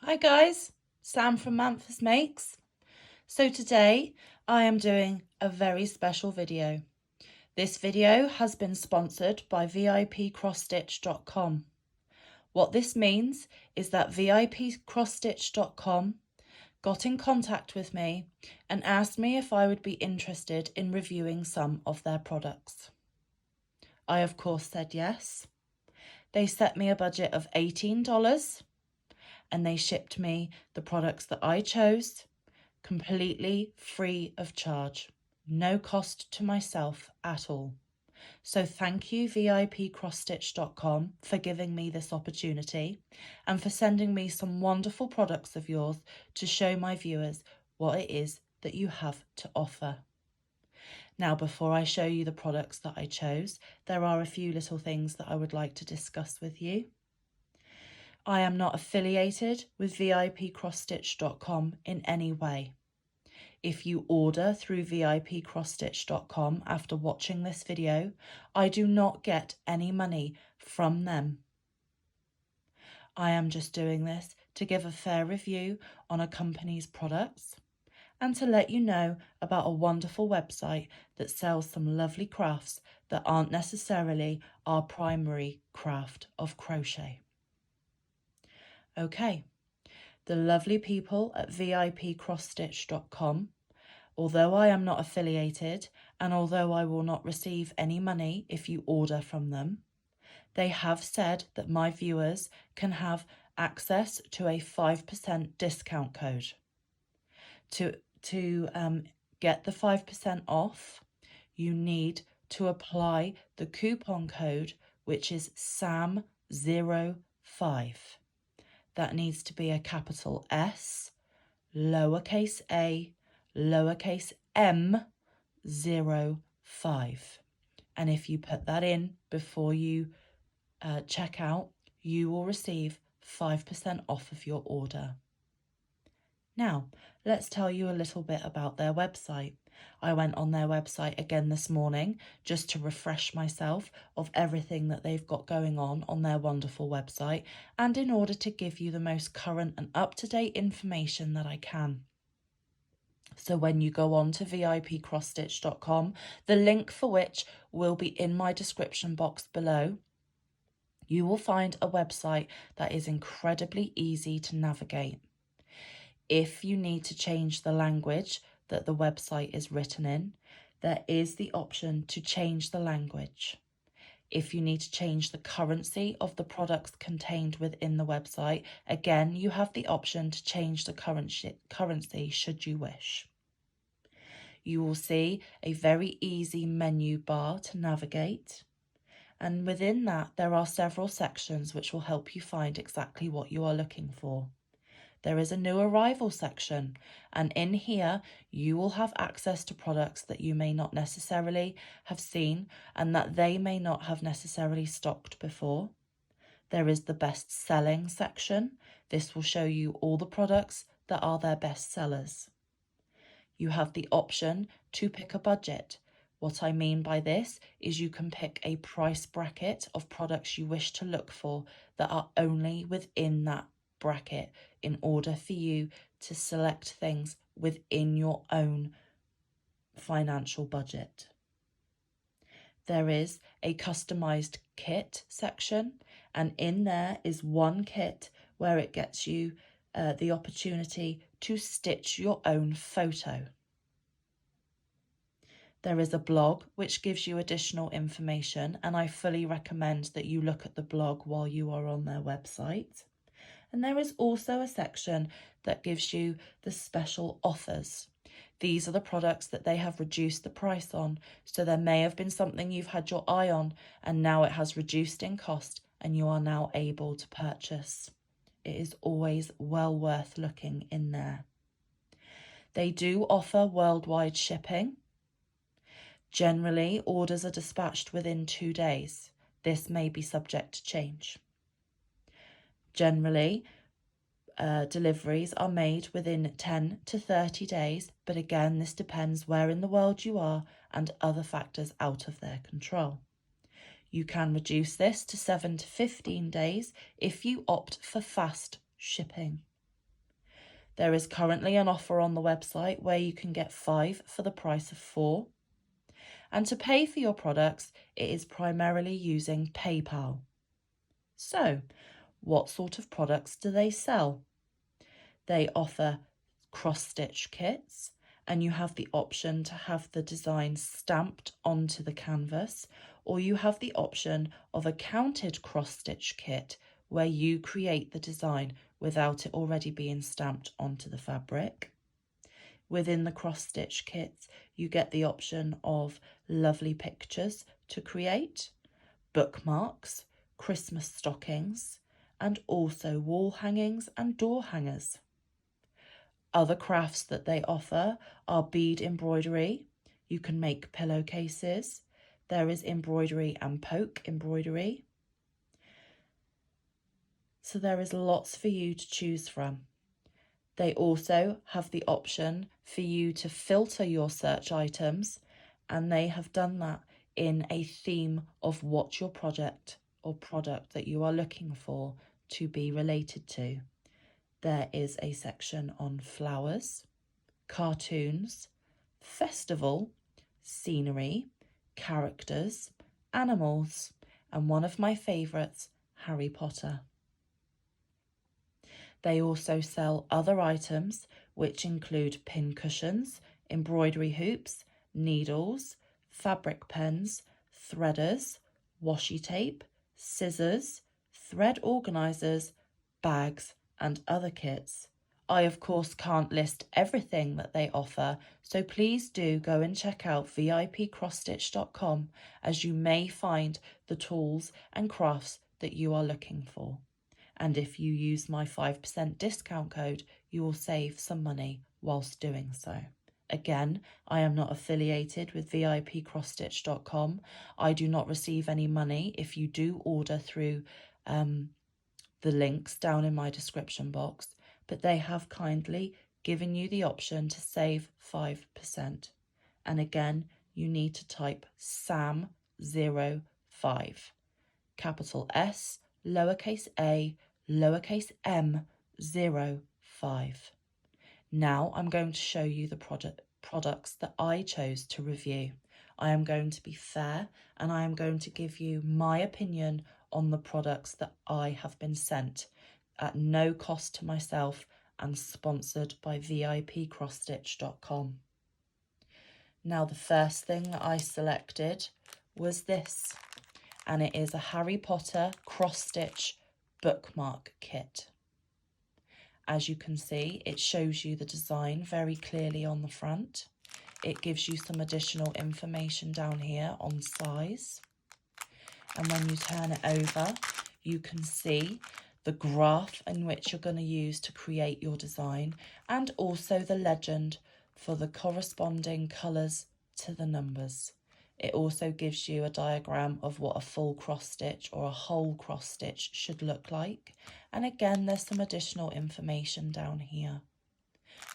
Hi guys, Sam from Manthus Makes. So today I am doing a very special video. This video has been sponsored by VIPcrossstitch.com. What this means is that VIPcrossstitch.com got in contact with me and asked me if I would be interested in reviewing some of their products. I of course said yes. They set me a budget of $18 and they shipped me the products that I chose completely free of charge, no cost to myself at all. So thank you VIPcrossstitch.com for giving me this opportunity and for sending me some wonderful products of yours to show my viewers what it is that you have to offer. Now, before I show you the products that I chose, there are a few little things that I would like to discuss with you. I am not affiliated with VIPcrossstitch.com in any way. If you order through VIPcrossstitch.com after watching this video, I do not get any money from them. I am just doing this to give a fair review on a company's products and to let you know about a wonderful website that sells some lovely crafts that aren't necessarily our primary craft of crochet. Okay, the lovely people at VIPcrossstitch.com, although I am not affiliated and although I will not receive any money if you order from them, they have said that my viewers can have access to a 5% discount code. To get the 5% off, you need to apply the coupon code, which is SAM05. That needs to be a capital S, lowercase a, lowercase m, 05. And if you put that in before you check out, you will receive 5% off of your order. Now, let's tell you a little bit about their website. I went on their website again this morning just to refresh myself of everything that they've got going on their wonderful website and in order to give you the most current and up-to-date information that I can. So when you go on to VIPcrossstitch.com, the link for which will be in my description box below, you will find a website that is incredibly easy to navigate. If you need to change the language that the website is written in, there is the option to change the language. If you need to change the currency of the products contained within the website, again, you have the option to change the currency should you wish. You will see a very easy menu bar to navigate. And within that, there are several sections which will help you find exactly what you are looking for. There is a new arrival section, and in here you will have access to products that you may not necessarily have seen and that they may not have necessarily stocked before. There is the best selling section. This will show you all the products that are their best sellers. You have the option to pick a budget. What I mean by this is you can pick a price bracket of products you wish to look for that are only within that bracket in order for you to select things within your own financial budget. There is a customized kit section, and in there is one kit where it gets you the opportunity to stitch your own photo. There is a blog which gives you additional information, and I fully recommend that you look at the blog while you are on their website. And there is also a section that gives you the special offers. These are the products that they have reduced the price on. So there may have been something you've had your eye on and now it has reduced in cost and you are now able to purchase. It is always well worth looking in there. They do offer worldwide shipping. Generally, orders are dispatched within 2 days. This may be subject to change. Generally, deliveries are made within 10 to 30 days, but again, this depends where in the world you are and other factors out of their control. You can reduce this to 7 to 15 days if you opt for fast shipping. There is currently an offer on the website where you can get 5 for the price of 4. And to pay for your products, it is primarily using PayPal. So, what sort of products do they sell? They offer cross-stitch kits, and you have the option to have the design stamped onto the canvas, or you have the option of a counted cross-stitch kit where you create the design without it already being stamped onto the fabric. Within the cross-stitch kits, you get the option of lovely pictures to create, bookmarks, Christmas stockings, and also wall hangings and door hangers. Other crafts that they offer are bead embroidery. You can make pillowcases. There is embroidery and poke embroidery. So there is lots for you to choose from. They also have the option for you to filter your search items, and they have done that in a theme of what your project or product that you are looking for to be related to. There is a section on flowers, cartoons, festival, scenery, characters, animals, and one of my favourites, Harry Potter. They also sell other items which include pin cushions, embroidery hoops, needles, fabric pens, threaders, washi tape, scissors, thread organisers, bags, and other kits. I of course can't list everything that they offer, so please do go and check out vipcrossstitch.com, as you may find the tools and crafts that you are looking for. And if you use my 5% discount code, you will save some money whilst doing so. Again, I am not affiliated with vipcrossstitch.com. I do not receive any money if you do order through the links down in my description box, but they have kindly given you the option to save 5%. And again, you need to type SAM05, capital S, lowercase a, lowercase m, 05. Now I'm going to show you the products that I chose to review. I am going to be fair, and I am going to give you my opinion on the products that I have been sent at no cost to myself and sponsored by vipcrossstitch.com. Now, the first thing that I selected was this, and it is a Harry Potter cross-stitch bookmark kit. As you can see, it shows you the design very clearly on the front. It gives you some additional information down here on size. And when you turn it over, you can see the graph in which you're going to use to create your design, and also the legend for the corresponding colours to the numbers. It also gives you a diagram of what a full cross stitch or a whole cross stitch should look like. And again, there's some additional information down here.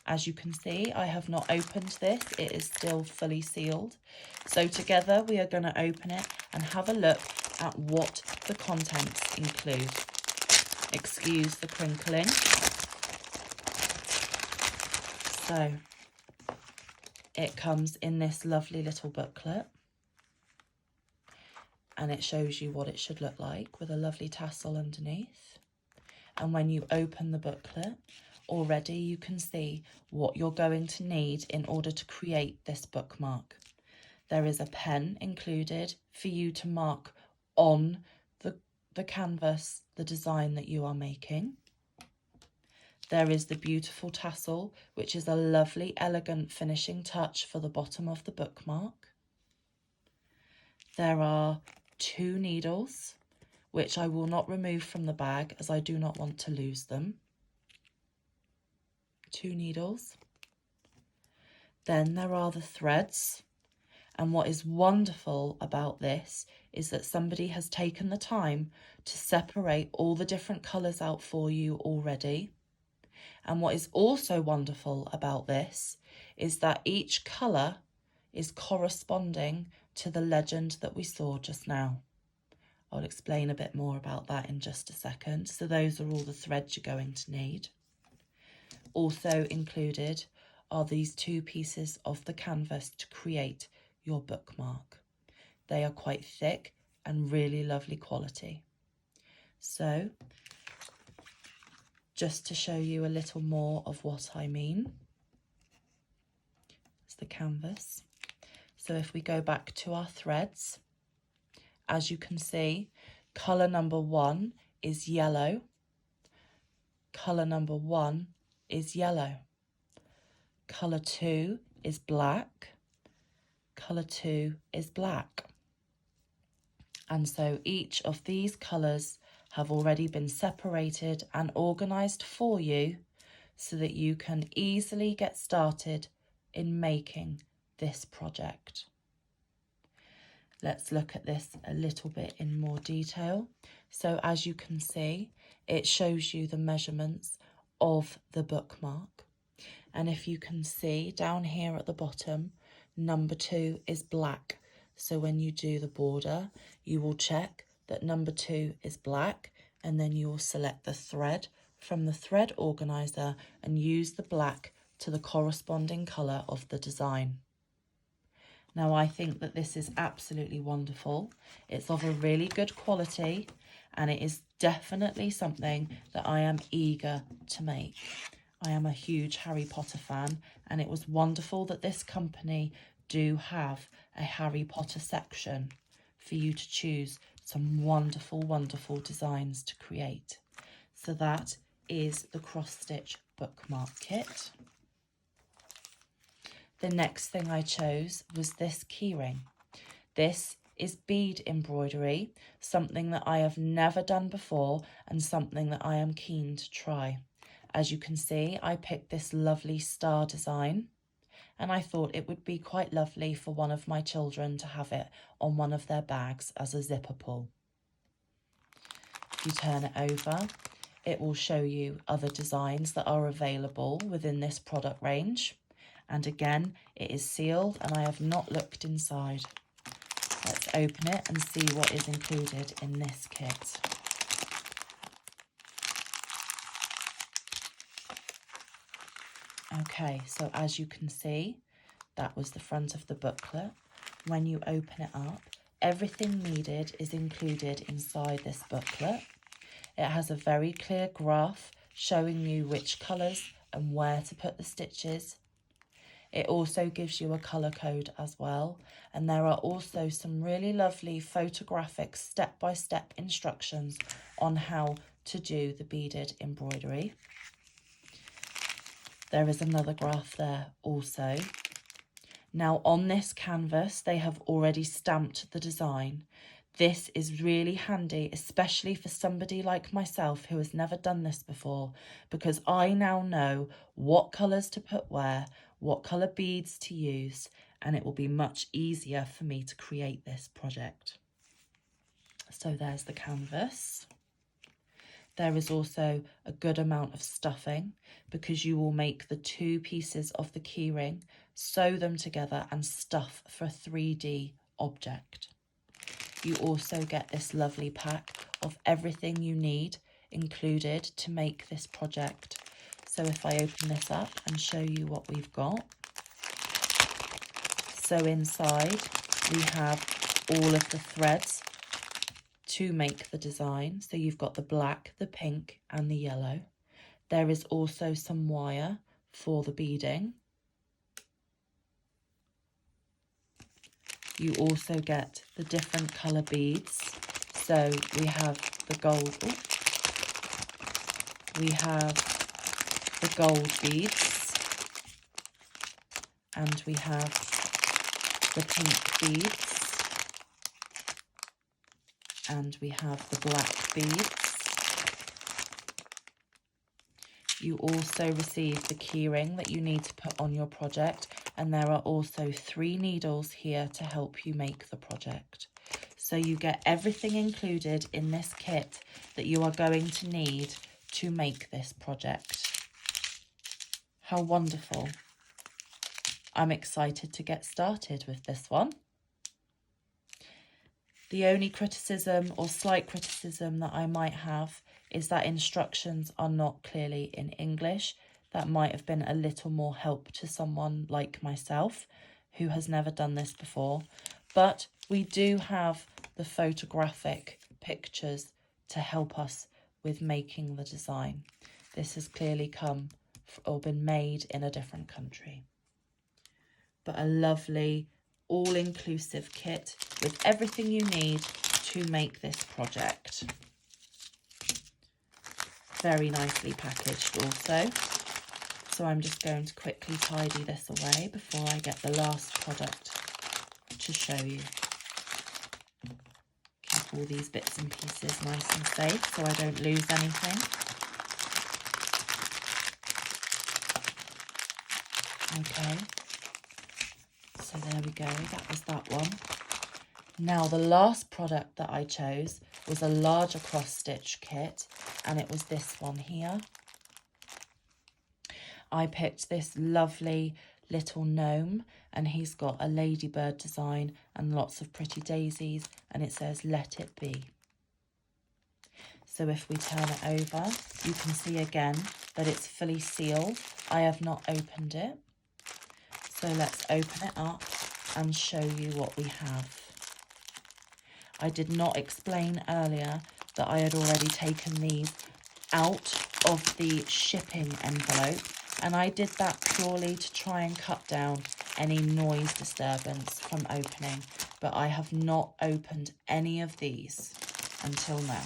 As you can see, I have not opened this. It is still fully sealed. So together we are going to open it and have a look at what the contents include. Excuse the crinkling. So it comes in this lovely little booklet, and it shows you what it should look like with a lovely tassel underneath. And when you open the booklet, already you can see what you're going to need in order to create this bookmark. There is a pen included for you to mark on the canvas the design that you are making. There is the beautiful tassel, which is a lovely, elegant finishing touch for the bottom of the bookmark. There are 2 needles, which I will not remove from the bag as I do not want to lose them. 2 needles. Then there are the threads. And what is wonderful about this is that somebody has taken the time to separate all the different colours out for you already. And what is also wonderful about this is that each colour is corresponding to the legend that we saw just now. I'll explain a bit more about that in just a second. So those are all the threads you're going to need. Also included are these 2 pieces of the canvas to create your bookmark. They are quite thick and really lovely quality. So, just to show you a little more of what I mean, it's the canvas. So if we go back to our threads, as you can see, colour number 1 is yellow. Colour number 1 is yellow. Colour 2 is black. Colour 2 is black. And so each of these colours have already been separated and organised for you so that you can easily get started in making this project. Let's look at this a little bit in more detail. So as you can see, it shows you the measurements of the bookmark. And if you can see down here at the bottom, number 2 is black. So when you do the border, you will check that number 2 is black, and then you will select the thread from the thread organizer and use the black to the corresponding colour of the design. Now, I think that this is absolutely wonderful. It's of a really good quality, and it is definitely something that I am eager to make. I am a huge Harry Potter fan, and it was wonderful that this company do have a Harry Potter section for you to choose some wonderful, wonderful designs to create. So that is the cross-stitch bookmark kit. The next thing I chose was this keyring. This is bead embroidery, something that I have never done before and something that I am keen to try. As you can see, I picked this lovely star design, and I thought it would be quite lovely for one of my children to have it on one of their bags as a zipper pull. If you turn it over, it will show you other designs that are available within this product range. And again, it is sealed and I have not looked inside. Let's open it and see what is included in this kit. Okay, so as you can see, that was the front of the booklet. When you open it up, everything needed is included inside this booklet. It has a very clear graph showing you which colours and where to put the stitches. It also gives you a colour code as well, and there are also some really lovely photographic step-by-step instructions on how to do the beaded embroidery. There is another graph there also. Now on this canvas, they have already stamped the design. This is really handy, especially for somebody like myself who has never done this before, because I now know what colours to put where, what colour beads to use, and it will be much easier for me to create this project. So there's the canvas. There is also a good amount of stuffing because you will make the 2 pieces of the keyring, sew them together and stuff for a 3D object. You also get this lovely pack of everything you need included to make this project. So if I open this up and show you what we've got. So inside we have all of the threads to make the design. So you've got the black, the pink and the yellow. There is also some wire for the beading. You also get the different colour beads. So we have the gold, we have the gold beads, and we have the pink beads, and we have the black beads. You also receive the keyring that you need to put on your project, and there are also 3 needles here to help you make the project. So you get everything included in this kit that you are going to need to make this project. How wonderful. I'm excited to get started with this one. The only criticism or slight criticism that I might have is that instructions are not clearly in English. that might have been a little more help to someone like myself who has never done this before. But we do have the photographic pictures to help us with making the design. This has clearly come or been made in a different country. But a lovely all-inclusive kit with everything you need to make this project. Very nicely packaged also. So I'm just going to quickly tidy this away before I get the last product to show you. Keep all these bits and pieces nice and safe so I don't lose anything. Okay, so there we go, that was that one. Now the last product that I chose was a larger cross stitch kit, and it was this one here. I picked this lovely little gnome, and he's got a ladybird design and lots of pretty daisies, and it says "Let It Be." So if we turn it over, you can see again that it's fully sealed. I have not opened it. So let's open it up and show you what we have. I did not explain earlier that I had already taken these out of the shipping envelope, and I did that purely to try and cut down any noise disturbance from opening, but I have not opened any of these until now.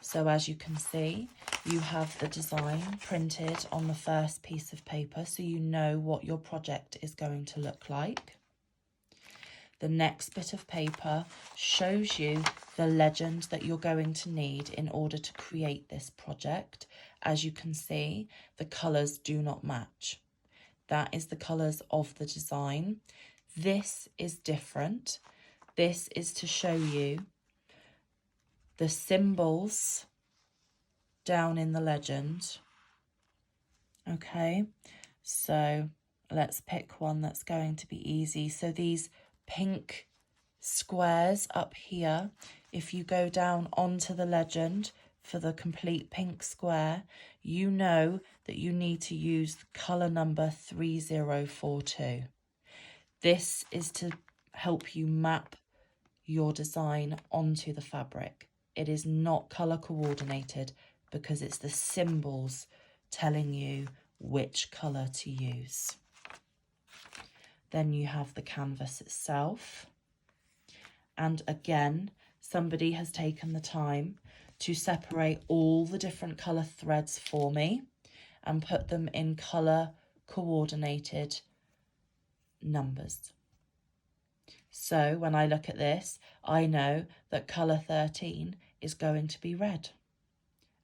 So as you can see, you have the design printed on the first piece of paper, so you know what your project is going to look like. The next bit of paper shows you the legend that you're going to need in order to create this project. As you can see, the colours do not match. That is the colours of the design. This is different. This is to show you the symbols down in the legend. Okay, so let's pick one that's going to be easy. So these pink squares up here, if you go down onto the legend for the complete pink square, you know that you need to use colour number 3042. This is to help you map your design onto the fabric. It is not colour coordinated because it's the symbols telling you which colour to use. Then you have the canvas itself. And again, somebody has taken the time to separate all the different colour threads for me and put them in colour coordinated numbers. So when I look at this, I know that colour 13 is going to be red.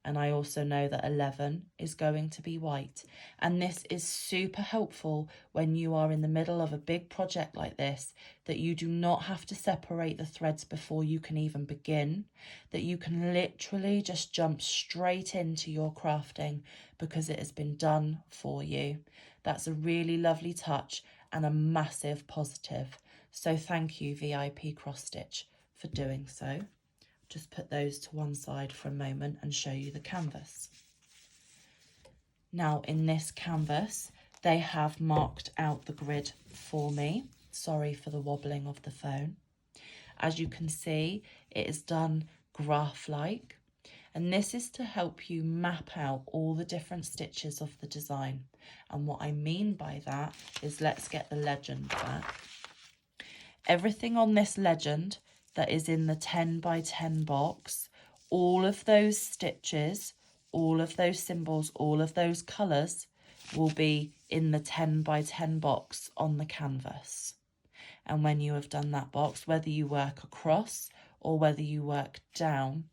And I also know that 11 is going to be white. And this is super helpful when you are in the middle of a big project like this, that you do not have to separate the threads before you can even begin, that you can literally just jump straight into your crafting because it has been done for you. That's a really lovely touch and a massive positive. So thank you, VIP Cross Stitch, for doing so. Just put those to one side for a moment and show you the canvas. Now in this canvas, they have marked out the grid for me. Sorry for the wobbling of the phone. As you can see, it is done graph-like, and this is to help you map out all the different stitches of the design. And what I mean by that is, let's get the legend back. Everything on this legend that is in the 10 by 10 box, all of those stitches, all of those symbols, all of those colours will be in the 10 by 10 box on the canvas. And when you have done that box, whether you work across or whether you work down,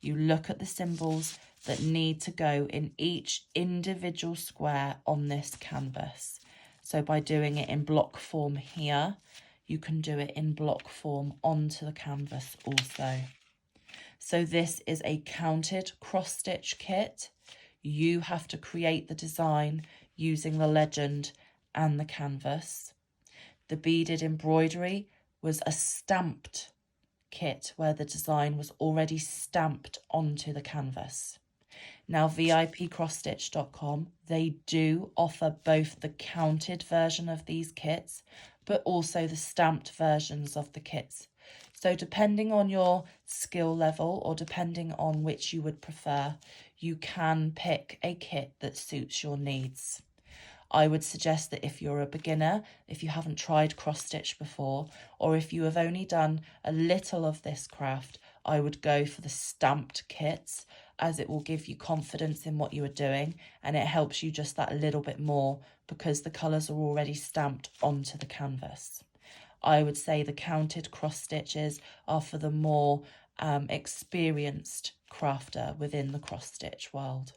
you look at the symbols that need to go in each individual square on this canvas. So by doing it in block form here, you can do it in block form onto the canvas also. So this is a counted cross stitch kit. You have to create the design using the legend and the canvas. The beaded embroidery was a stamped kit where the design was already stamped onto the canvas. Now, VIPcrossstitch.com, they do offer both the counted version of these kits, but also the stamped versions of the kits. So depending on your skill level or depending on which you would prefer, you can pick a kit that suits your needs. I would suggest that if you're a beginner, if you haven't tried cross stitch before, or if you have only done a little of this craft, I would go for the stamped kits, as it will give you confidence in what you are doing, and it helps you just that little bit more because the colours are already stamped onto the canvas. I would say the counted cross stitches are for the more experienced crafter within the cross stitch world.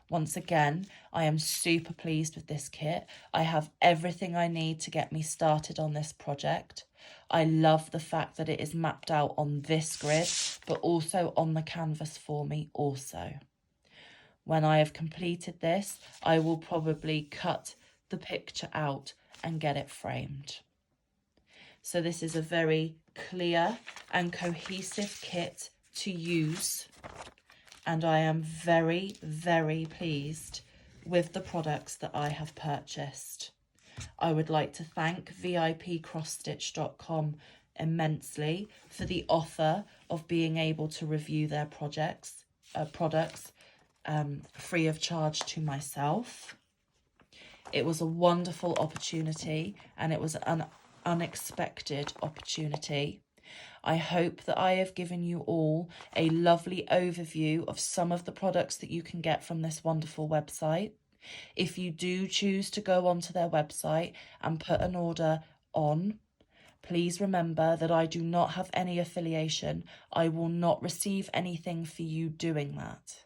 Once again, I am super pleased with this kit. I have everything I need to get me started on this project. I love the fact that it is mapped out on this grid, but also on the canvas for me also. When I have completed this, I will probably cut the picture out and get it framed. So this is a very clear and cohesive kit to use. And I am very, very pleased with the products that I have purchased. I would like to thank VIPcrossstitch.com immensely for the offer of being able to review their products free of charge to myself. It was a wonderful opportunity and it was an unexpected opportunity. I hope that I have given you all a lovely overview of some of the products that you can get from this wonderful website. If you do choose to go onto their website and put an order on, please remember that I do not have any affiliation. I will not receive anything for you doing that.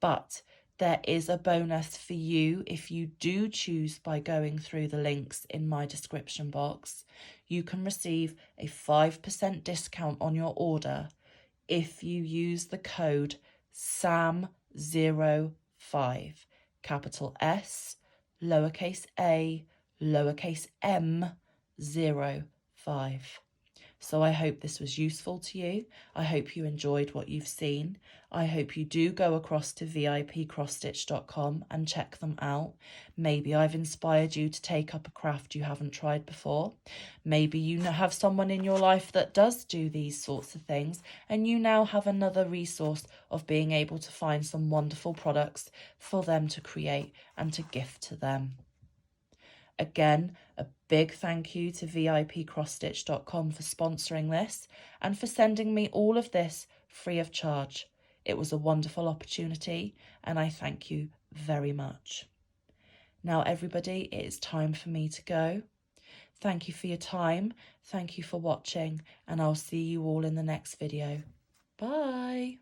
But there is a bonus for you if you do choose by going through the links in my description box. You can receive a 5% discount on your order if you use the code SAM05, capital S, lowercase a, lowercase m, 05. So I hope this was useful to you. I hope you enjoyed what you've seen. I hope you do go across to VIPcrossstitch.com and check them out. Maybe I've inspired you to take up a craft you haven't tried before. Maybe you have someone in your life that does do these sorts of things, and you now have another resource of being able to find some wonderful products for them to create and to gift to them. Again, a big thank you to VIPcrossstitch.com for sponsoring this and for sending me all of this free of charge. It was a wonderful opportunity and I thank you very much. Now everybody, it is time for me to go. Thank you for your time, thank you for watching, and I'll see you all in the next video. Bye!